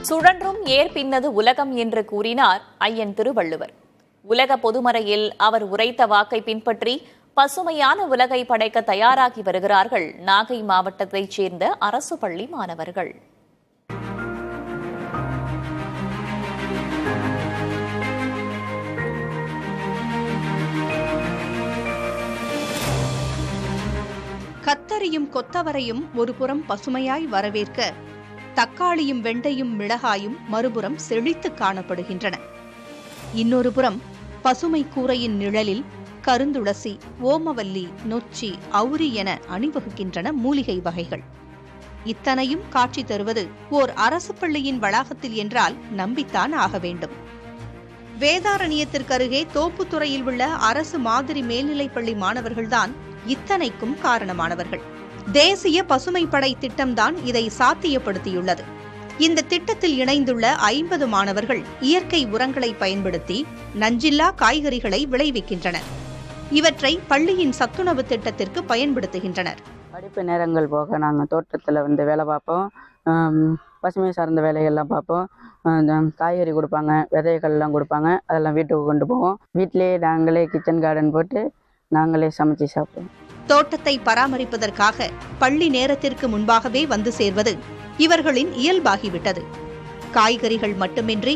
சுழன்றும் ஏர் பின்னது உலகம் என்று கூறினார் ஐயன் திருவள்ளுவர். உலக பொதுமறையில் அவர் உரைத்த வாக்கை பின்பற்றி பசுமையான உலகை படைக்க தயாராகி வருகிறார்கள் நாகை மாவட்டத்தைச் சேர்ந்த அரசு பள்ளி மாணவர்கள். கத்தரியும் கொத்தவரையும் ஒருபுறம் பசுமையாய் வரவேற்க, தக்காளியும் வெண்டையும் மிளகாயும் மறுபுறம் செழித்து காணப்படுகின்றன. இன்னொரு புறம் பசுமை கூரையின் நிழலில் கருந்துளசி, ஓமவல்லி, நொச்சி, அவுரி என அணிவகுக்கின்றன மூலிகை வகைகள். இத்தனையும் காட்சி தருவது ஓர் அரசு பள்ளியின் வளாகத்தில் என்றால் நம்பித்தான் ஆக வேண்டும். வேதாரண்யத்திற்கருகே தோப்புத்துறையில் உள்ள அரசு மாதிரி மேல்நிலைப்பள்ளி மாணவர்கள்தான் இத்தனைக்கும் காரணமானவர்கள். தேசிய பசுமை படை திட்டம்தான் இதை சாத்தியப்படுத்தியுள்ளது. இந்த திட்டத்தில் இணைந்துள்ள 50 மாணவர்கள் இயற்கை உரங்களை பயன்படுத்தி நஞ்சில்லா காய்கறிகளை விளைவிக்கின்றனர். இவற்றை பள்ளியின் சத்துணவு திட்டத்திற்கு பயன்படுத்துகின்றனர். படிப்பு நேரங்கள் போக நாங்கள் தோட்டத்தில் வேலை பார்ப்போம். பசுமை சார்ந்த வேலைகள்லாம் பார்ப்போம். காய்கறி கொடுப்பாங்க, விதைகள்லாம் கொடுப்பாங்க. அதெல்லாம் வீட்டுக்கு கொண்டு போவோம். வீட்டிலேயே நாங்களே கிச்சன் கார்டன் போட்டு நாங்களே சமைச்சு சாப்பிடுவோம். தோட்டத்தை பராமரிப்பதற்காக பள்ளி நேரத்திற்கு முன்பாகவே வந்து சேர்வது இவர்களின் இயல்பாகிவிட்டது. காய்கறிகள் மட்டுமின்றி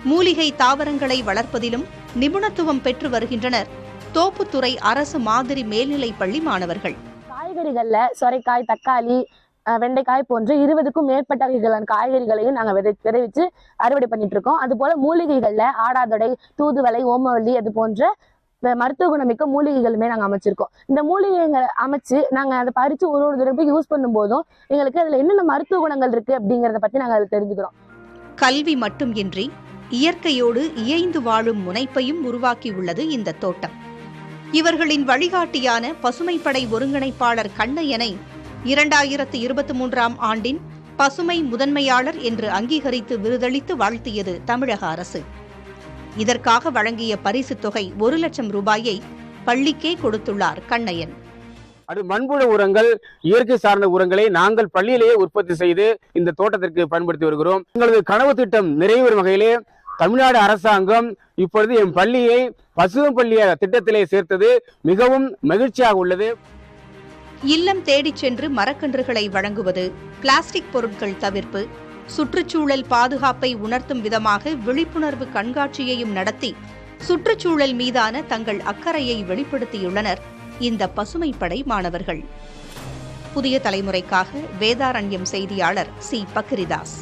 மூலிகை தாவரங்களை வளர்ப்பதிலும் நிபுணத்துவம் பெற்று வருகின்றனர் தோப்புத்துறை அரசு மாதிரி மேல்நிலை பள்ளி மாணவர்கள். காய்கறிகள்ல சொரைக்காய், தக்காளி, வெண்டைக்காய் போன்ற 20க்கும் மேற்பட்ட வகைகளான காய்கறிகளையும் நாங்கள் விளைவிச்சு அறுவடை பண்ணிட்டு இருக்கோம். அது போல மூலிகைகள்ல ஆடாதொடை, தூதுவளை, ஓமவல்லி அது போன்ற மருத்துவ குணமிக்க மூலிகைகளுமே நாங்கள் அமைச்சிருக்கோம். இந்த மூலிகைகளை அமைச்சு நாங்கள் அதை பறித்து ஒரு தடவை யூஸ் பண்ணும் போதும் எங்களுக்கு அதுல என்னென்ன மருத்துவ குணங்கள் இருக்கு அப்படிங்கிறத பத்தி நாங்கள் தெரிஞ்சுக்கிறோம். கல்வி மட்டுமின்றி இயற்கையோடு இயைந்து வாழும் முனைப்பையும் உருவாக்கியுள்ளது இந்த தோட்டம். இவர்களின் வழிகாட்டியான பசுமைப்படை ஒருங்கிணைப்பாளர் கண்ணையனை 2023ஆம் ஆண்டின் பசுமை முதன்மையாளர் என்று அங்கீகரித்து விருதளித்து வாழ்த்தியது தமிழக அரசு. இதற்காக வழங்கிய பரிசு தொகை 1 லட்சம் ரூபாயை பள்ளிக்கே கொடுத்துள்ளார் கண்ணையன். மண்புழு உரங்கள், இயற்கை சார்ந்த உரங்களை நாங்கள் பள்ளியிலேயே உற்பத்தி செய்து இந்த தோட்டத்திற்கு பயன்படுத்தி வருகிறோம். எங்களது கனவு திட்டம் நிறைவேறும் வகையிலே தமிழ்நாடு அரசாங்கம் இப்பொழுது என் பள்ளியை பசுமை பள்ளி திட்டத்திலே சேர்த்தது மிகவும் மகிழ்ச்சியாக உள்ளது. இல்லம் தேடிச் சென்று மரக்கன்றுகளை வழங்குவது, பிளாஸ்டிக் பொருட்கள் தவிர்ப்பு, சுற்றுச்சூழல் பாதுகாப்பை உணர்த்தும் விதமாக விழிப்புணர்வு கண்காட்சியையும் நடத்தி சுற்றுச்சூழல் மீதான தங்கள் அக்கறையை வெளிப்படுத்தியுள்ளனர் இந்த பசுமைப்படை மாணவர்கள். புதிய தலைமுறைக்காக வேதாரண்யம் செய்தியாளர் சி. பக்ரிதாஸ்.